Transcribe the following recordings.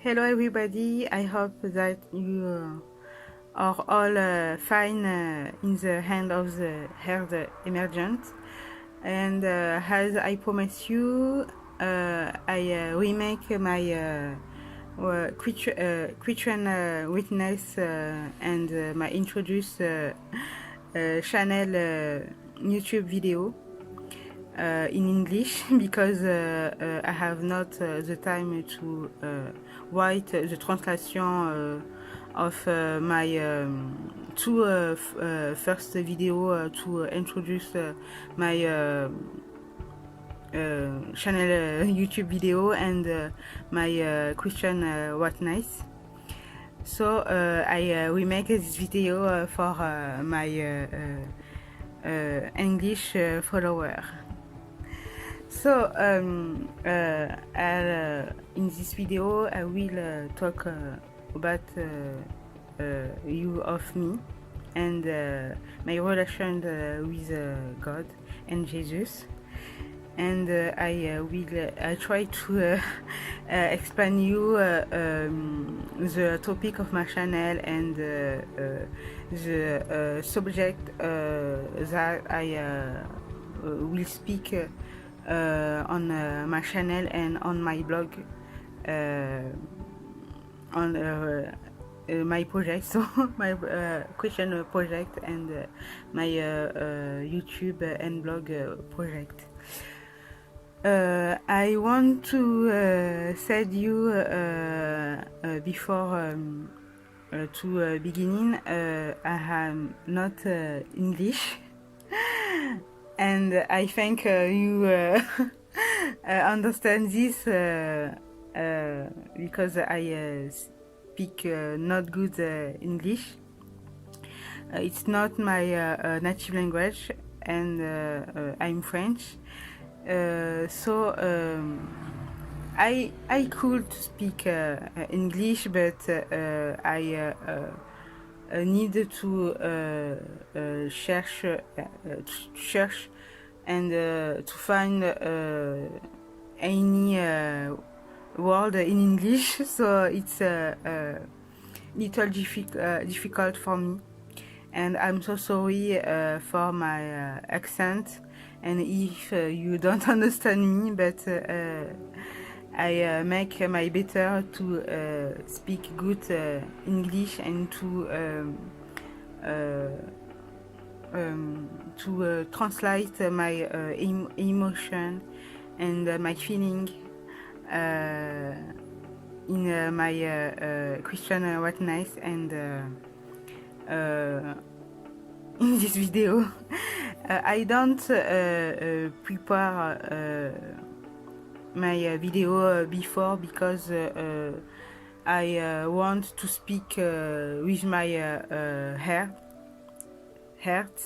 Hello everybody, I hope that you are all fine in the hand of the herd emergent. And as I promise you, I remake my Christian witness and my introduce channel YouTube video in English because I have not the time to write the translation of my two first video to introduce my channel YouTube video and my Christian What Nice. So I remake this video for my English follower. So in this video I will talk about you of me and my relation with God and Jesus, and I try to explain you the topic of my channel and the subject that I will speak on my channel and on my blog on my project, so my Christian project and my YouTube and blog project. I want to say you before to beginning I am not English, and I think you understand this because I speak not good English. It's not my native language, and I'm French. So I could speak English, but I need to search and to find any word in English, so it's little difficult for me, and I'm so sorry for my accent, and if you don't understand me, but I make my better to speak good English and to translate my emotion and my feeling in my Christian What Nice and in this video. I don't prepare my video before because I want to speak with my heart.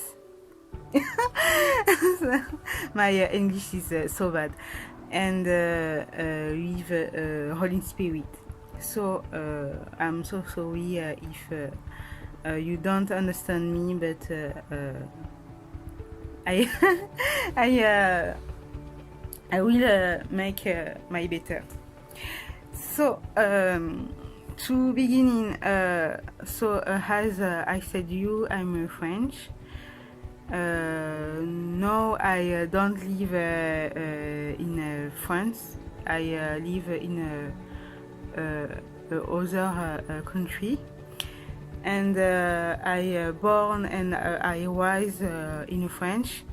My English is so bad, and with Holy Spirit. So I'm so sorry if you don't understand me, but I I will make my better. So to beginning, so as I said you, I'm French. No, I don't live in France. I live in other country, and I born and I was in French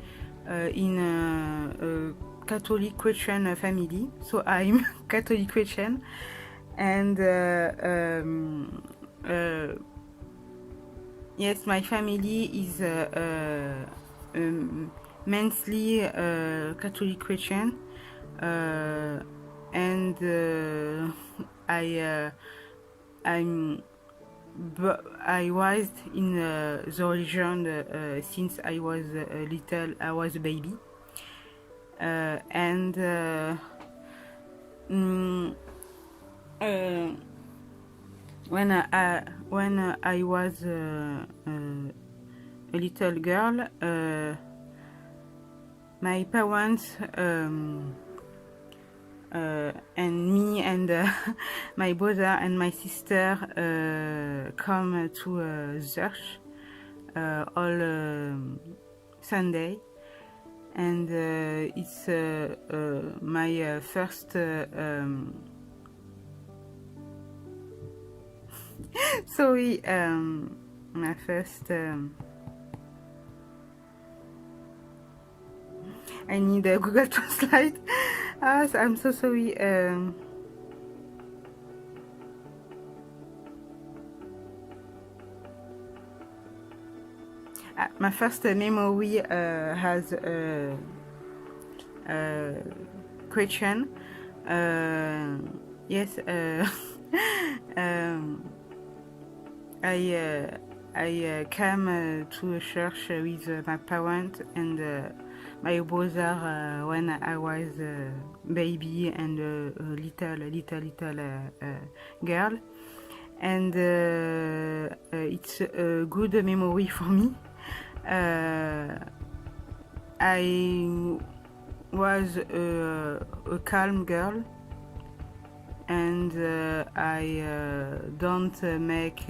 in a Catholic Christian family. So I'm Catholic Christian, and yes, my family is mainly Catholic Christian, and I was in the religion since I was little. I was a baby, and when I was a little girl, my parents and me and my brother and my sister come to church all Sunday, and it's my first sorry, my first I need a Google Translate. I'm so sorry. My first memory has Christian. Yes, I came to a church with my parents and my brother when I was a baby and a little girl, and it's a good memory for me. I was a calm girl, and I don't make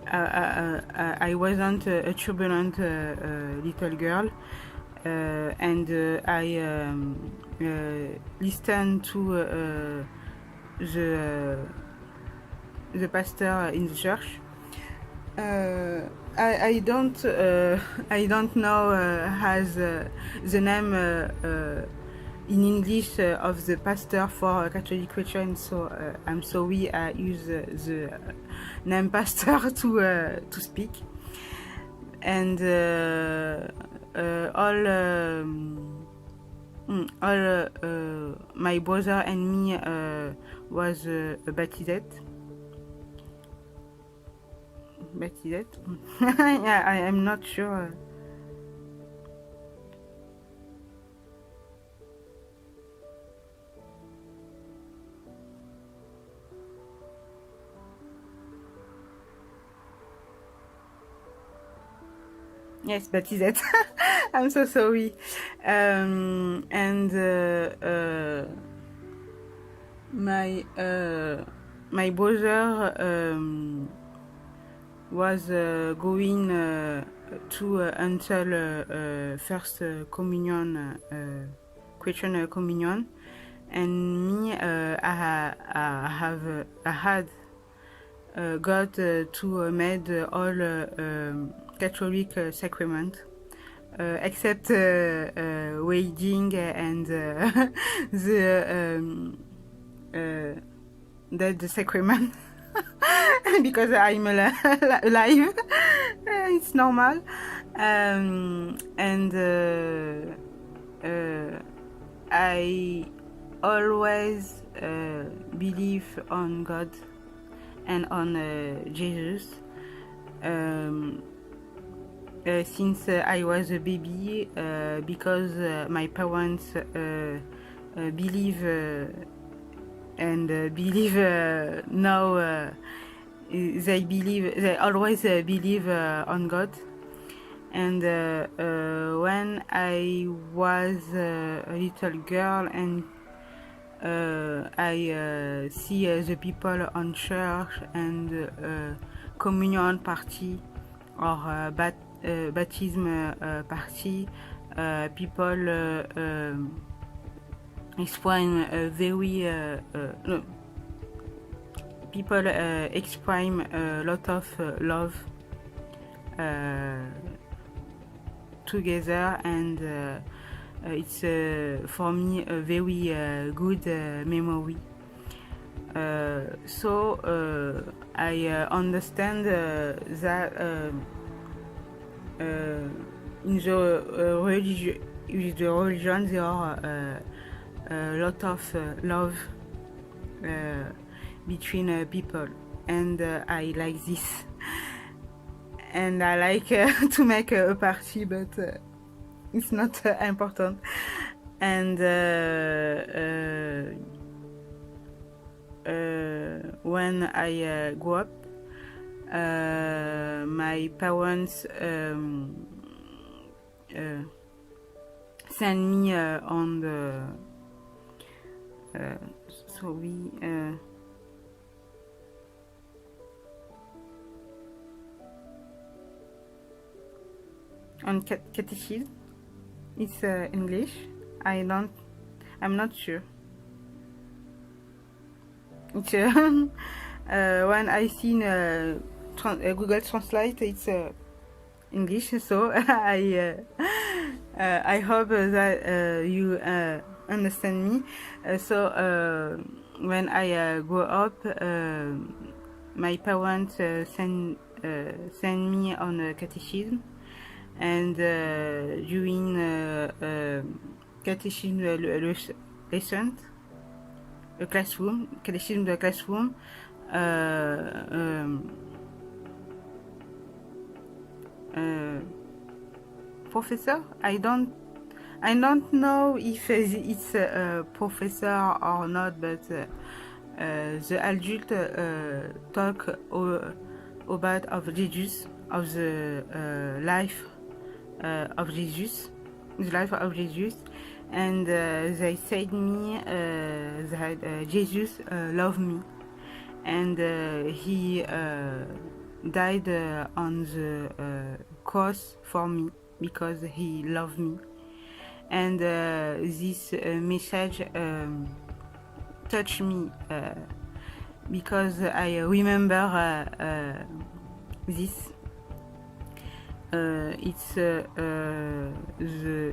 I wasn't a turbulent little girl, and I listened to the pastor in the church. I don't know has the name in English of the pastor for Catholic Christians, so I'm sorry I use the name pastor to speak. And all my brother and me was baptized. Yeah, I am not sure. Yes, baptized. I'm so sorry. And my brother was going to until first communion, Christian communion, and me I had got to made all Catholic sacrament, except wedding and the sacrament. Because I'm alive. It's normal. And I always believe on God and on Jesus. Since I was a baby, because my parents believe and believe now. They always believe on God. And when I was a little girl and I see the people on church and communion party or baptism party, people explain very no, people exprime a lot of love together, and it's for me a very good memory. So I understand that in the religion there are a lot of love between people, and I like this, and I like to make a party, but it's not important. And when I grew up, my parents send me on the sorry on catechism. It's English. I'm not sure. It's when I seen Google Translate, it's English. So I hope that you understand me. So when I grow up, my parents send me on a catechism, and during catechism lessons, a classroom, catechism the classroom, professor. I don't know if it's a professor or not, but the adult talk about of Jesus, of the life of Jesus, the life of Jesus, and they said me that Jesus loved me, and he died on the cross for me because he loved me. And this message touched me because I remember this. It's the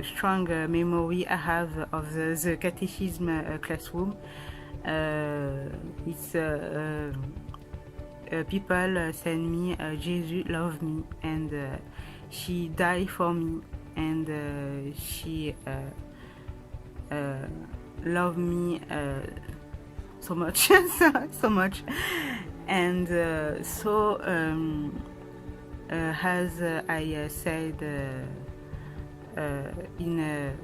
strong memory I have of the catechism classroom. It's people send me Jesus loved me, and she died for me, and she loved me so much, so much, and so as I said in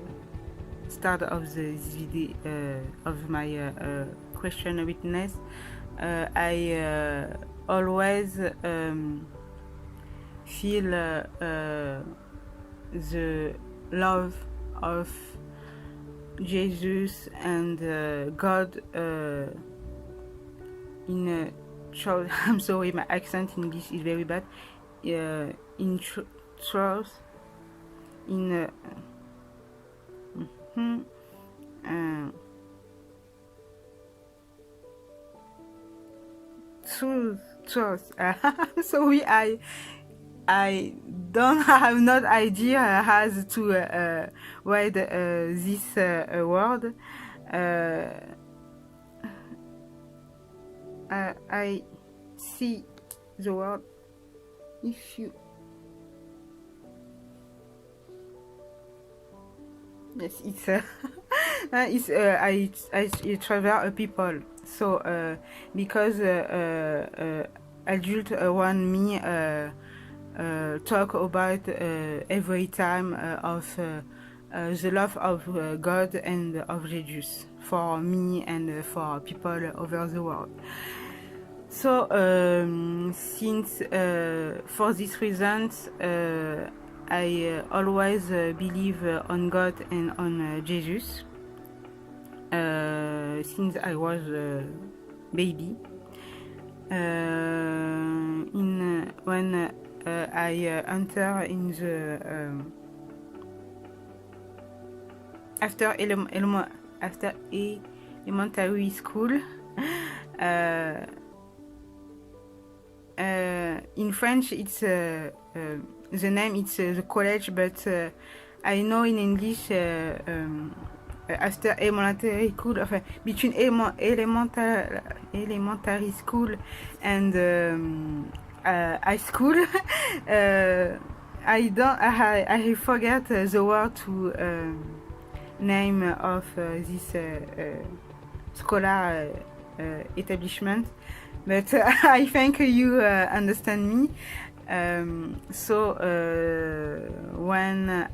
start of this video of my Christian witness, I always feel the love of Jesus and God in a child. I'm sorry, my accent in English is very bad. In truth, in truth. Sorry, I don't have not idea how to write this word. I see the word. If you yes, it's I travel people. So because adult want me talk about every time of the love of God and of Jesus for me and for people over the world. So since for these reasons I always believe on God and on Jesus since I was a baby. When I enter in the after elementary school. In French, it's the name. It's the college, but I know in English after elementary school, between elementary school and high school, I forget the word to name of this scholar establishment. But I think you understand me. So when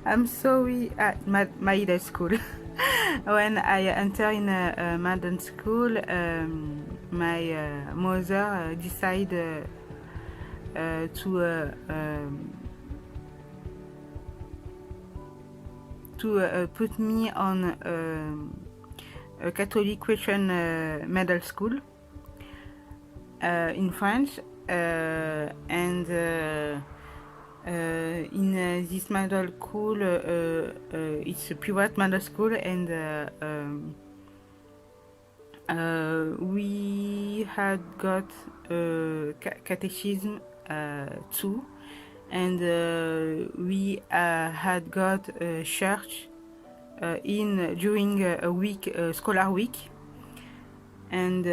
I'm sorry, at middle school. When I enter in a middle school, my mother decided to to put me on a Catholic Christian middle school in France, and in this middle school, it's a private middle school, and we had got catechism too, and we had got church in during a week, scholar week, and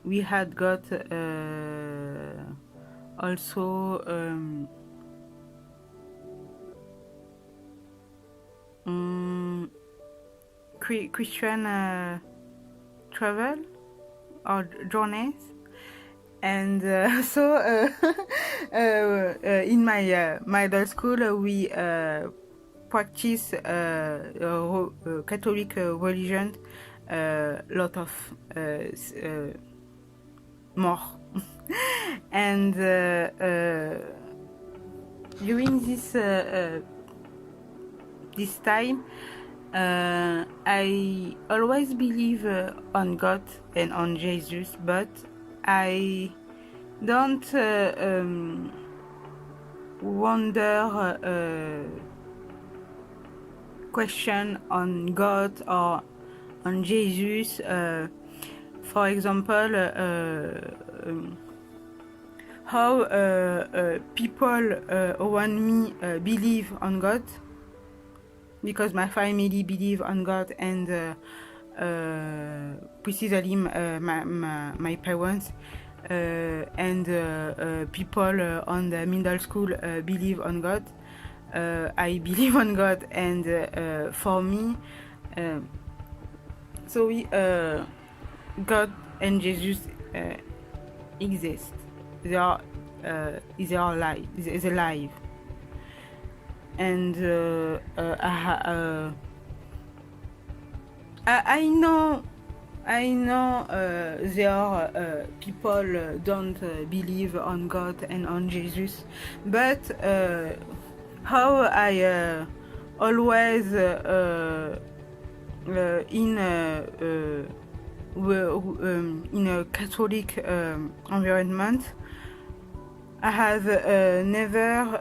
we had got also Christian travel or journeys, and so in my middle school we practice Catholic religion lot of more and during this time I always believe on God and on Jesus, but I don't wonder question on God or on Jesus. For example, how people around me believe on God, because my family believe on God, and precisely my parents and people on the middle school believe on God. I believe on God, and for me, so we God and Jesus exist. They are alive. Is alive, and I know there are people don't believe on God and on Jesus, but how I always in a Catholic environment, I have never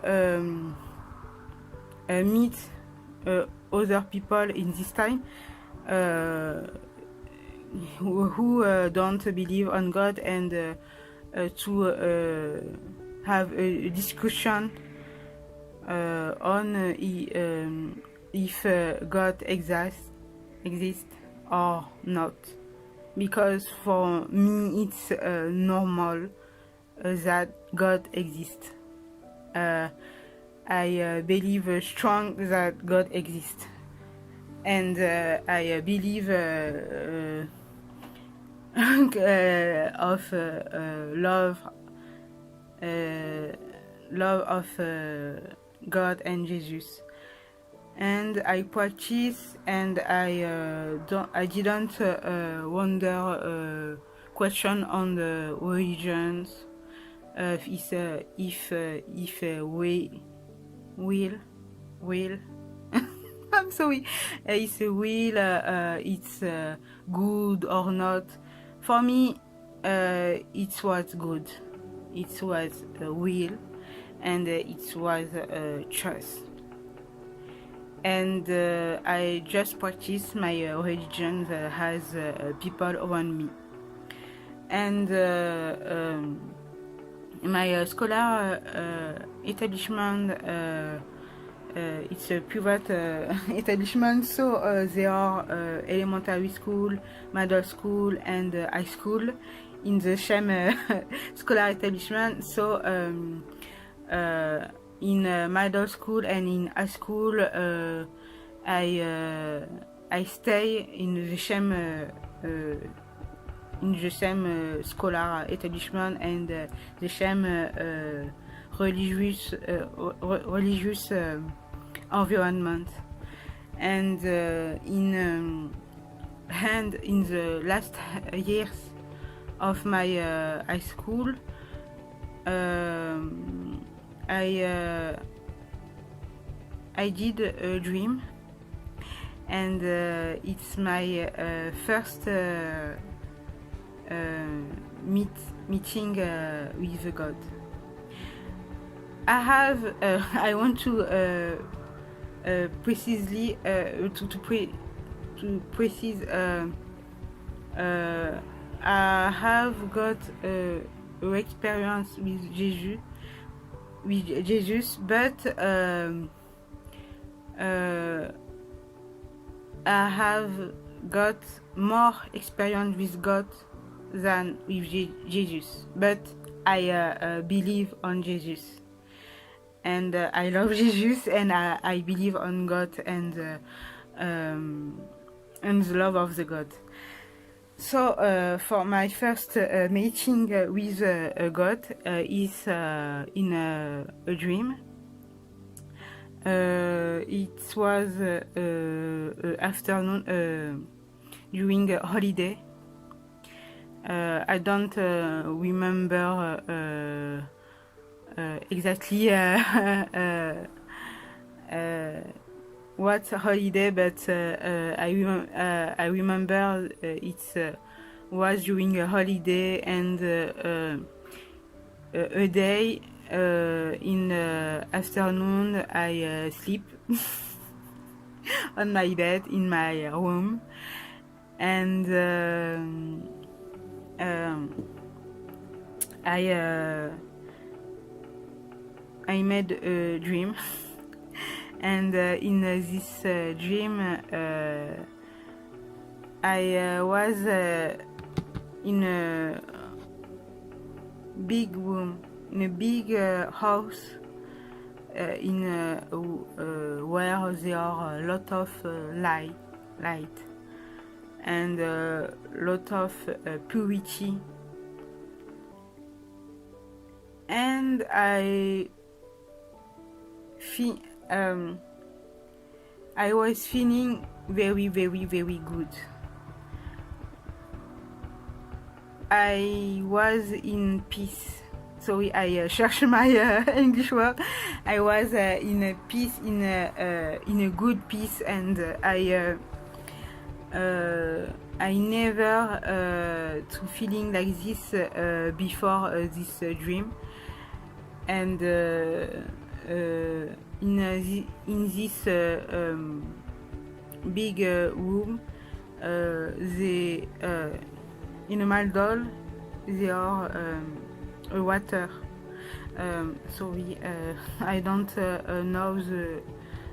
meet other people in this time who don't believe on God, and to have a discussion on if God exists or not, because for me it's normal that God exists. I believe strong that God exists, and I believe of love of God and Jesus, and I practice, and I didn't wonder question on the religions, if we will I'm sorry, it's a will, it's good or not. For me, it was good, it was a will, and it was trust, and I just practice my religion as people around me, and my scholar establishment, it's a private establishment, so there are elementary school, middle school, and high school in the same scholar establishment. So in middle school and in high school, I stay in the same scholar establishment, and the same religious environment, and in the last years of my high school, I did a dream, and it's my first meeting with God. I want to precisely to precise. I have got experience with Jesus, but I have got more experience with God than with Jesus. But I believe on Jesus, and I love Jesus, and I believe on God, and the love of the God. So for my first meeting with God is in a dream. It was afternoon during a holiday. I don't remember exactly what holiday, but I remember it was during a holiday, and a day in the afternoon I sleep on my bed in my room, and I made a dream. And in this dream I was in a big room, in a big house, where there are a lot of light, and a lot of purity, and I was feeling very, very, very good. I was in peace. Sorry, I cherche my English word. I was in a peace, in a good peace, and I never to feeling like this before this dream. And in this big room, in a middle there are water. Sorry, I don't know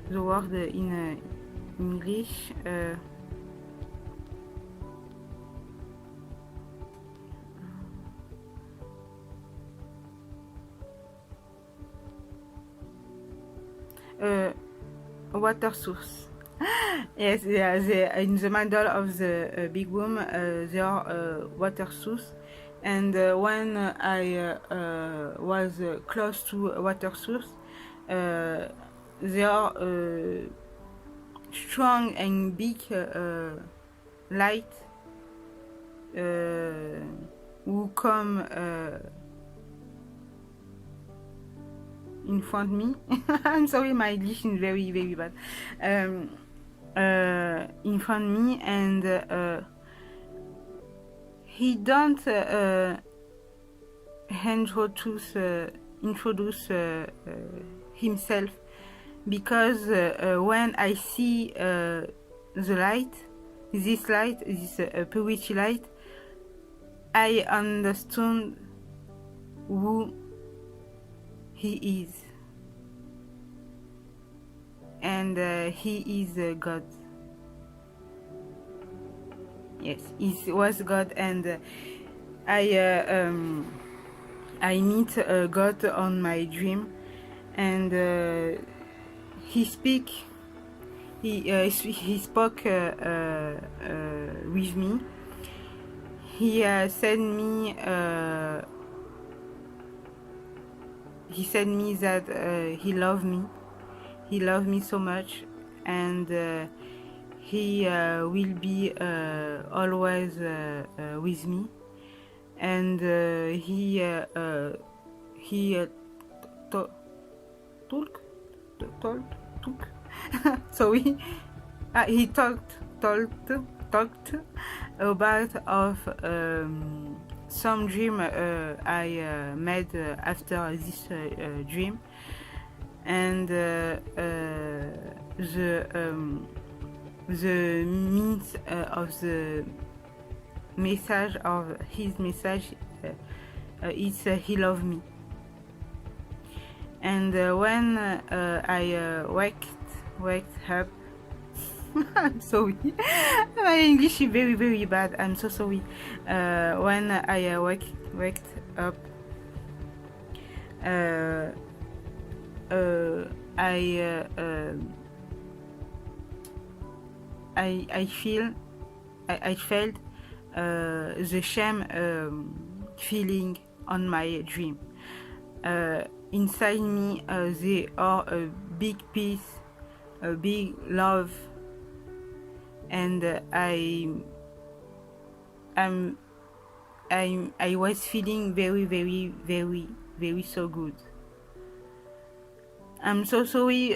the word in English. Water source. Yes, yeah, in the middle of the big room there are water source, and when I was close to a water source, there are strong and big light who come in front of me. I'm sorry, my English is very, very bad. In front of me, and he don't introduce himself, because when I see the light, this purity light, I understand who he is, and he is God. Yes, he was God, and I meet God on my dream, and he spoke with me. He said me that he loved me so much, and he will be always with me, and he took Sorry. He talked about of some dream I made after this dream, and the means of the message of his message is he love me. And when I waked up, I'm sorry, my English is very bad, I'm so sorry. When I waked up, I felt the shame feeling on my dream. Inside me there are a big peace, a big love, and I was feeling very so good. I'm so sorry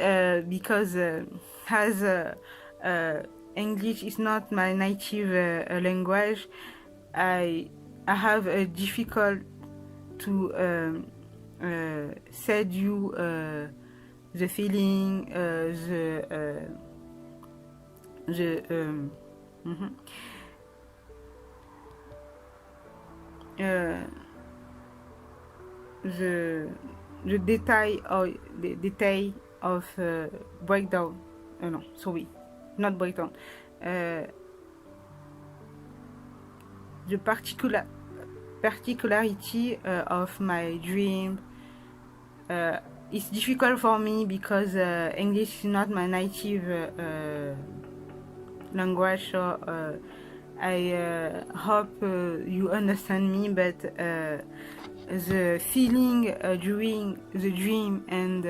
because as English is not my native language, I have a difficult to say you the feeling, the detail of breakdown. No, sorry, not breakdown. The particularity of my dream. It's difficult for me because English is not my native language, so I hope you understand me, but the feeling during the dream and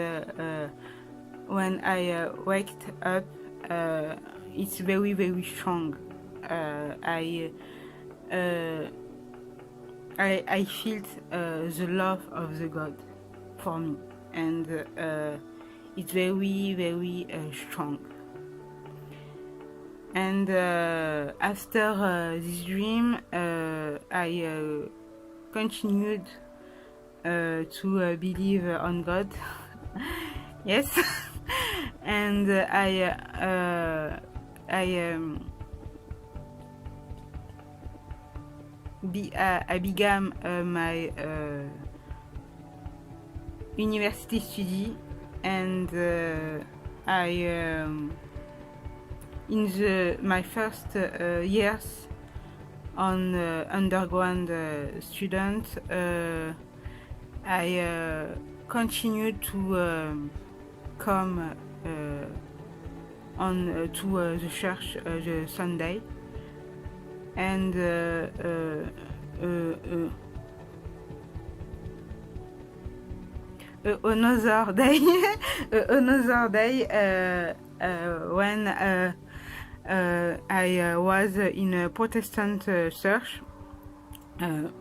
when I waked up, it's very strong. I felt the love of the God for me, and it's very strong. And after this dream, I continued to believe on God. Yes. And I began my university study, and in my first years on undergrad student, I continued to come on to the church the Sunday, and another day when I was in a Protestant church,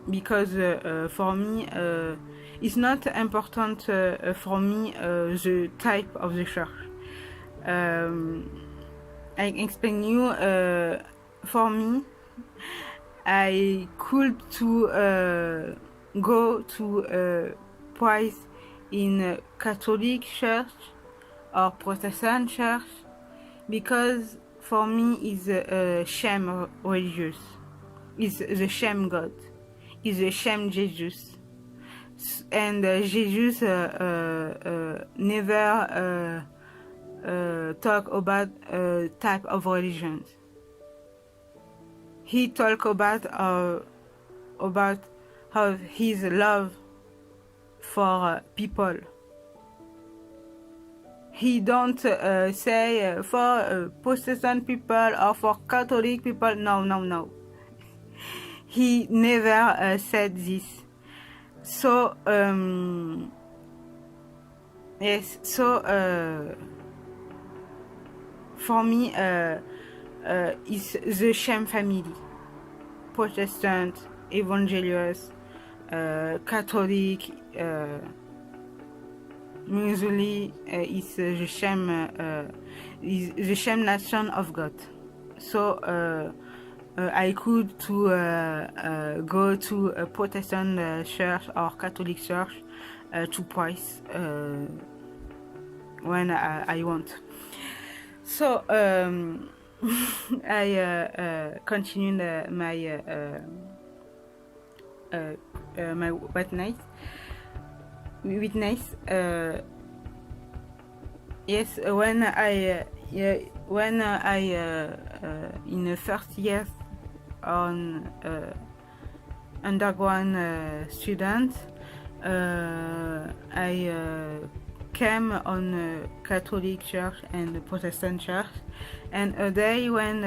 because for me it's not important for me the type of the church. I explain you, for me I could to go to price in a Catholic church or Protestant church, because for me is a shame religious, is the shame God, is the shame Jesus, and Jesus never talk about type of religions. He talk about how his love for people. He don't say for Protestant people or for Catholic people. No. He never said this. So yes. So for me, it's the same family: Protestant, Evangelious, Catholic, usually is the same nation of God. So I could go to a Protestant church or Catholic church to praise when I want. So I continued my my witness. Yes, when I in the first year on underground student, I came on a Catholic church and a Protestant church, and a day when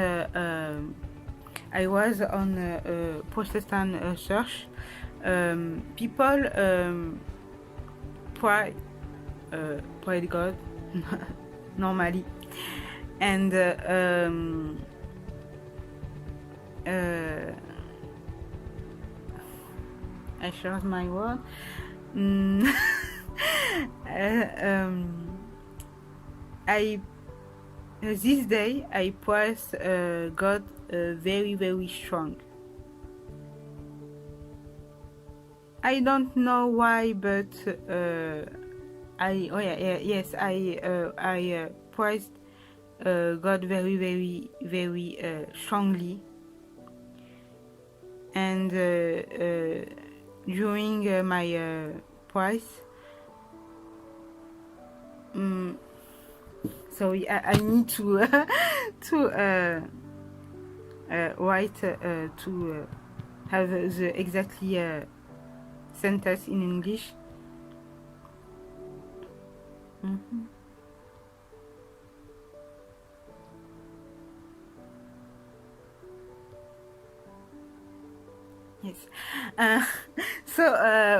I was on a Protestant church, people prayed God normally, and I shared my word. I this day I praise God very, very strong. I don't know why, but I praised God very, very, very strongly, and during my praise, sorry, I need to to write to have the exactly sentence in English. Yes. So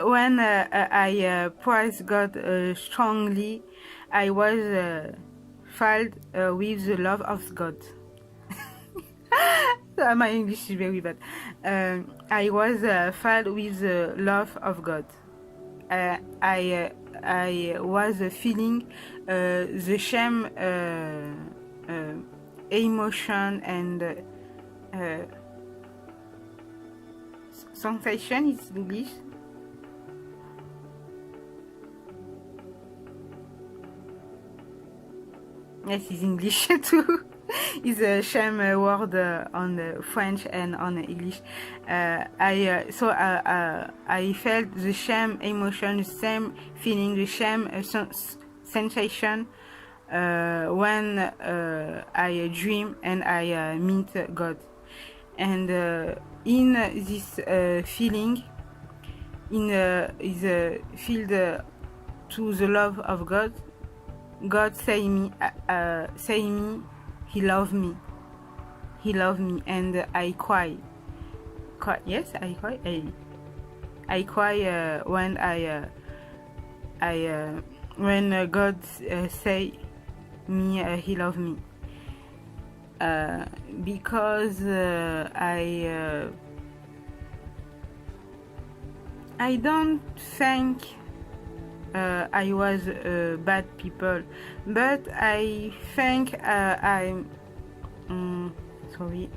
when I praise God strongly, I was filled with the love of God. My English is very bad. I was filled with the love of God. I was feeling the same emotion and sensation is English. Yes, it's English too. It's a same word on French and on English. I felt the same emotion, the same feeling, the same sensation when I dream and I meet God. And in this feeling, is filled to the love of God. God say me, He loved me. He loved me, and I cry. Yes, I cry. I cry when when God say me He loved me. Because I don't think I was bad people, but I think I'm sorry.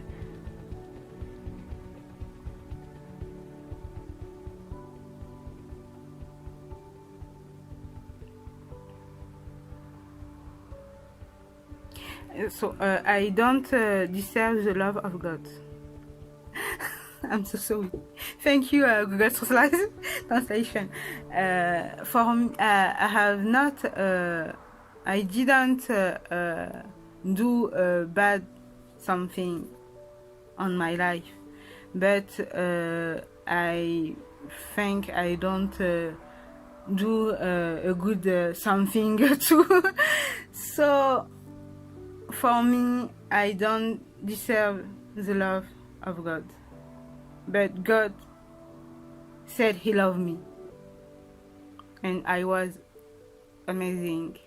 So I don't deserve the love of God. I'm so sorry. Thank you, Google Translation. For me, I have not, I didn't do bad something on my life, but I think I don't do a good something too. So for me, I don't deserve the love of God. But God said He loved me, and I was amazing.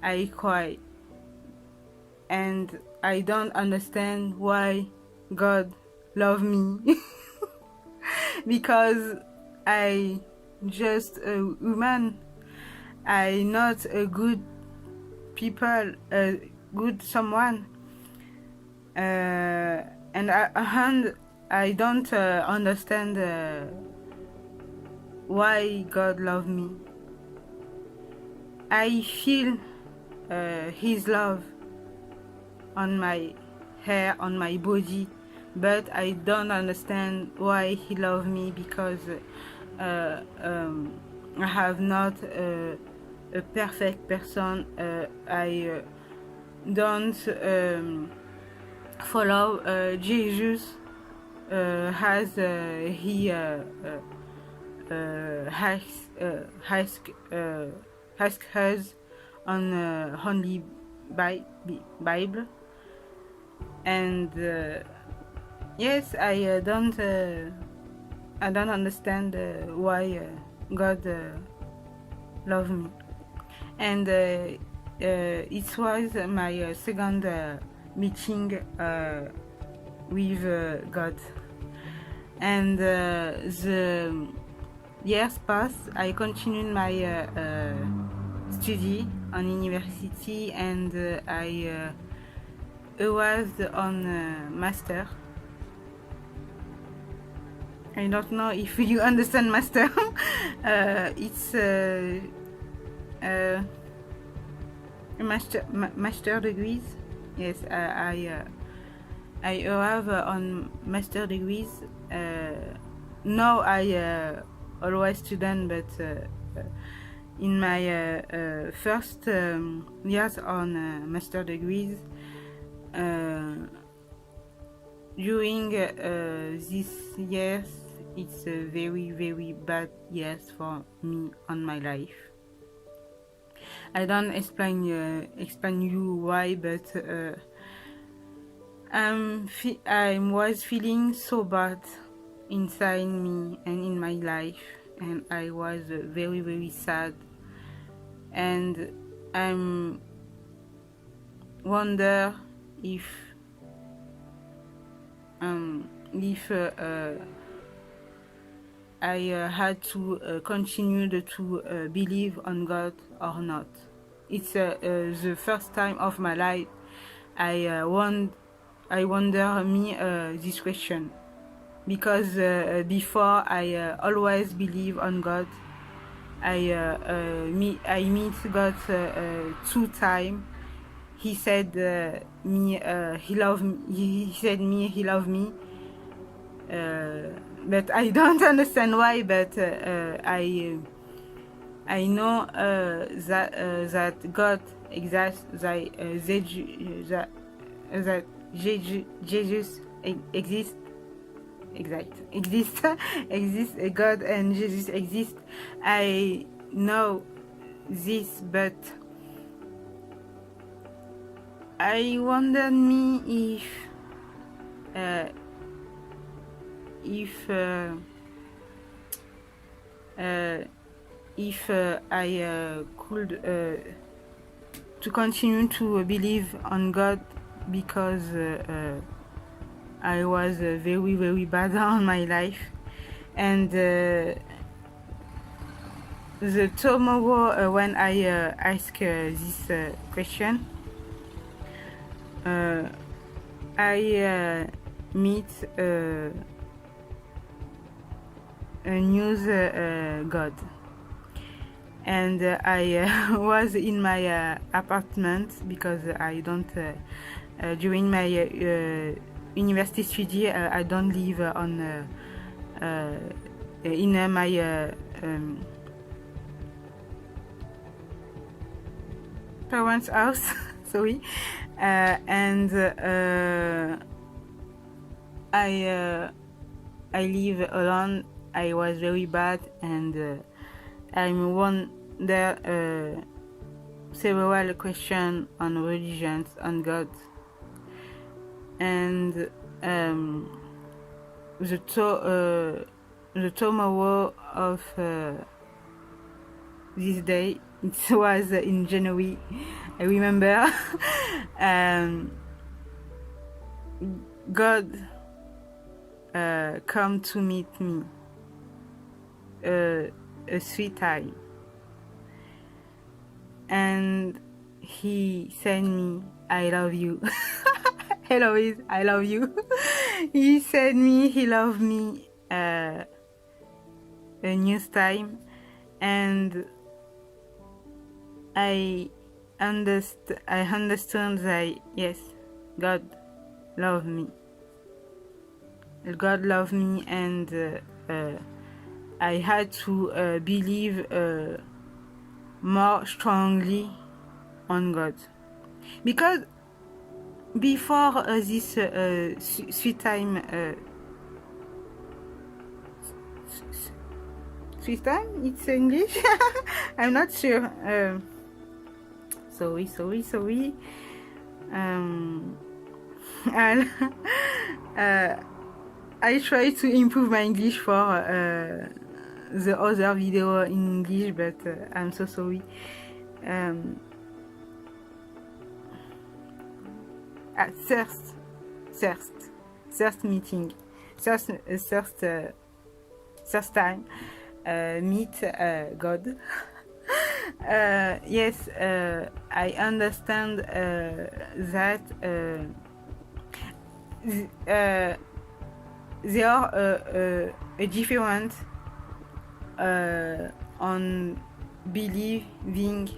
I cried, and I don't understand why God loved me because I just a woman. I not a good people, a good someone, and I don't understand why God love me. I feel His love on my hair, on my body, but I don't understand why He love me, because I have not a perfect person. I don't follow Jesus as he ask us on Holy Bible, and yes, I don't understand why God love me, and it was my second meeting with God, and the years passed. I continued my study on university, and I was on master. I don't know if you understand master. It's master degrees. Yes, I have on master degrees. Now I always student, but in my first years on master degrees, during these years, it's a very bad years for me on my life. I don't explain you why, but I was feeling so bad inside me and in my life, and I was very sad, and I'm wonder if I had to continue to believe on God or not. It's the first time of my life I wonder me this question, because before I always believe on God. I meet God 2 times. He said me he loved me. He said me he loved me. But I don't understand why. But I know that God exists. That Jesus exists. Exists. God and Jesus exist. I know this, but I wonder me if I could to continue to believe on God, because I was very bad on my life, and the tomorrow when I ask this question, I meet a news God, and I was in my apartment, because I don't during my university study I don't live on in my parents' house. Sorry. And I live alone. I was very bad, and I wonder several questions on religions, on God, and the tomorrow of this day, it was in January, I remember. God come to meet me a 3 times, and he sent me I love you. Hello, I love you. He said me he loved me a new time, and I understand that yes, God loved me. God loved me, and I had to believe more strongly on God, because before this sweet time, sweet time, it's English. I'm not sure. Sorry. And I try to improve my English for the other video in English, but I'm so sorry. At first meeting, first time meet God. Yes, I understand that there are a difference on believing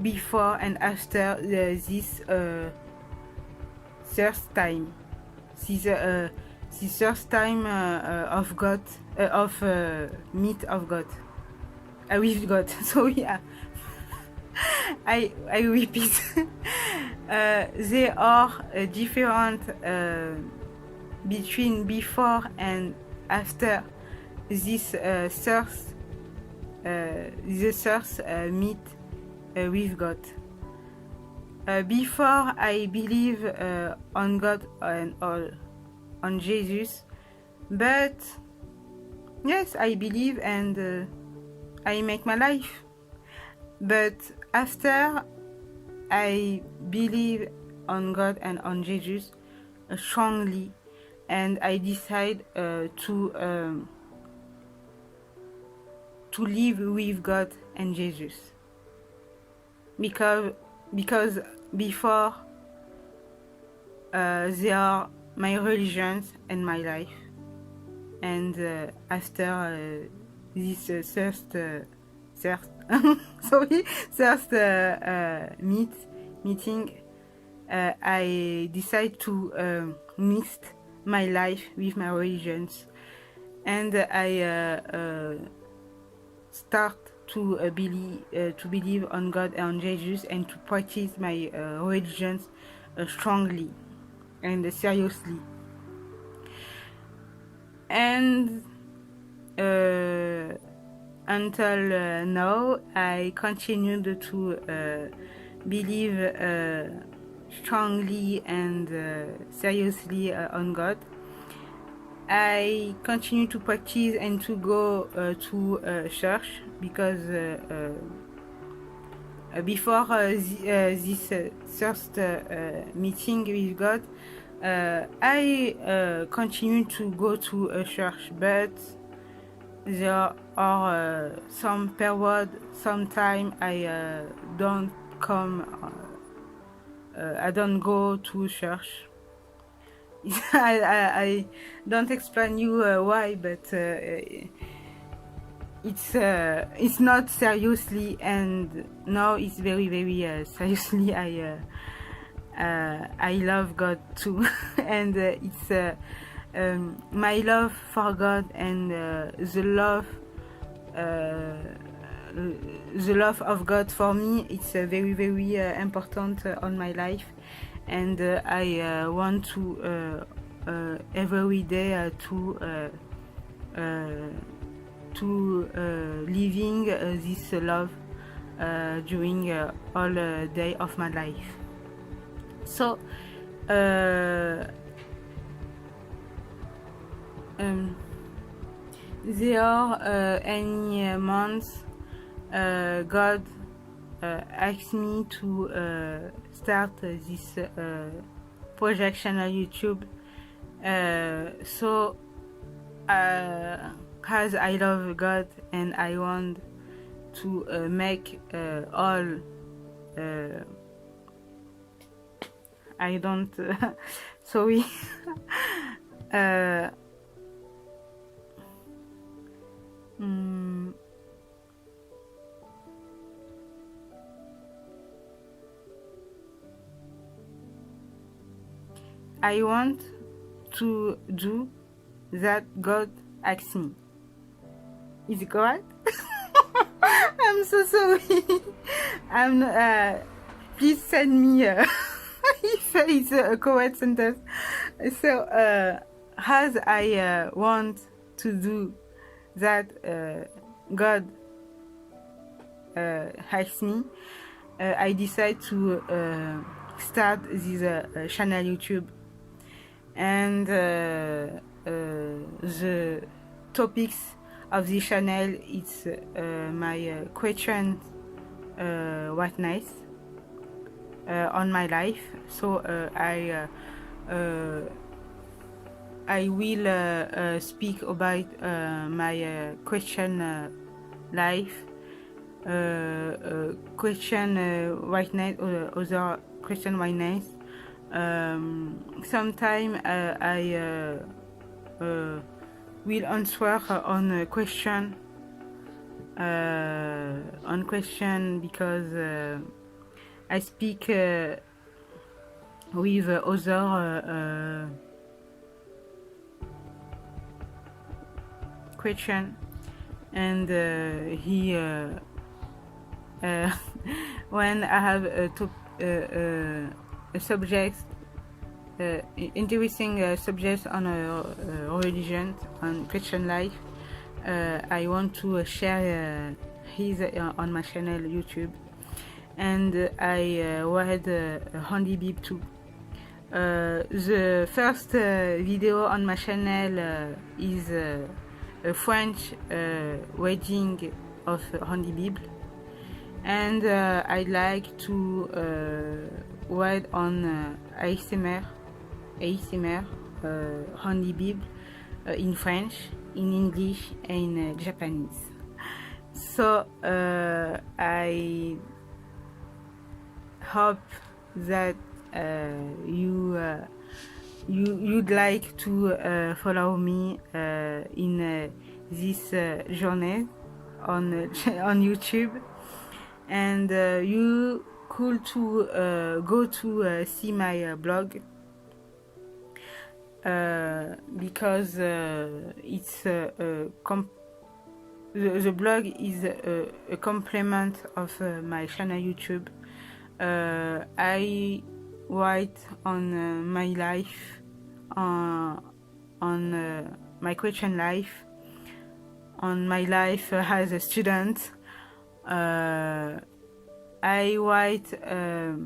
before and after this first time. This first time of God, of meet of God, with God. So yeah, I repeat. They are different between before and after this first meet with God. Before I believe on God and on Jesus, but yes, I believe and I make my life. But after I believe on God and on Jesus strongly, and I decide to live with God and Jesus, because before they are my religions and my life, and after this first meeting, I decide to mix my life with my religions, and I start to believe on God and on Jesus, and to practice my religions strongly and seriously. And until now, I continued to believe strongly and seriously on God. I continue to practice and to go to church, because before this first meeting with God, I continue to go to a church, but there are some period, sometime I don't come, I don't go to church. I don't explain you why, but it's not seriously, and now it's very seriously. I love God too, and it's my love for God and the love of God for me. It's very important on my life, and I want to every day to living this love during all day of my life. So there are any months God asked me to start this project channel YouTube. So as I love God and I want to make all I don't sorry uh, mm, I want to do that God asked me. Is it correct? I'm so sorry. I'm please send me if it's a correct sentence. So as I want to do that God asked me, I decide to start this channel YouTube, and the topics of the channel, it's my Christian witness on my life. So I will speak about my Christian life, Christian witness, or other Christian witness. Sometime I will answer on question because I speak with other Christian, and he when I have a subject, interesting subjects on religion, on Christian life, I want to share his on my channel YouTube, and I read Handy Bib too. The first video on my channel is a French reading of Handy Bible, and I like to read on ASMR Handy Bible in French, in English, and in Japanese. So I hope that you'd like to follow me in this journey on YouTube, and you could to go to see my blog, because it's the blog is a complement of my channel YouTube. I write on my life, on my Christian life, on my life as a student. I write a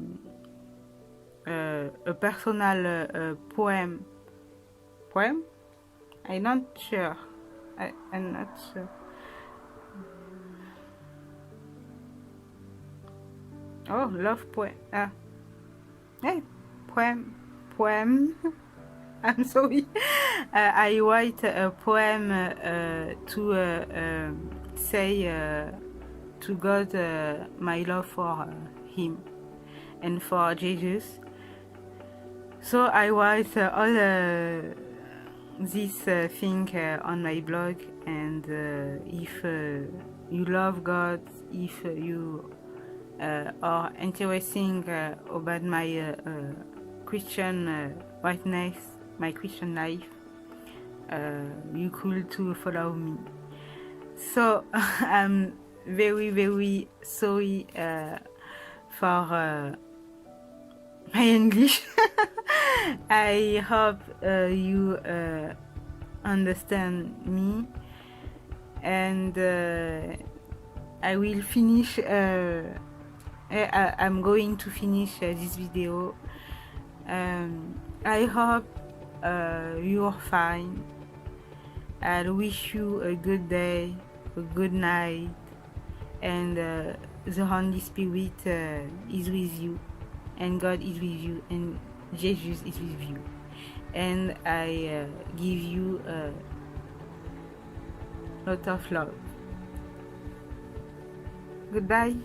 personal poem. I'm not sure. I'm not sure. Oh, love poem. Hey, poem. I'm sorry. I write a poem to say to God my love for Him and for Jesus. So I write all this thing on my blog, and if you love God, if you are interesting about my Christian witness, my Christian life, you could to follow me. So I'm very sorry for my English. I hope you understand me, and I will finish. I'm going to finish this video. I hope you're fine. I wish you a good day, a good night, and the Holy Spirit is with you, and God is with you, and Jesus is with you, and I give you a lot of love. Goodbye.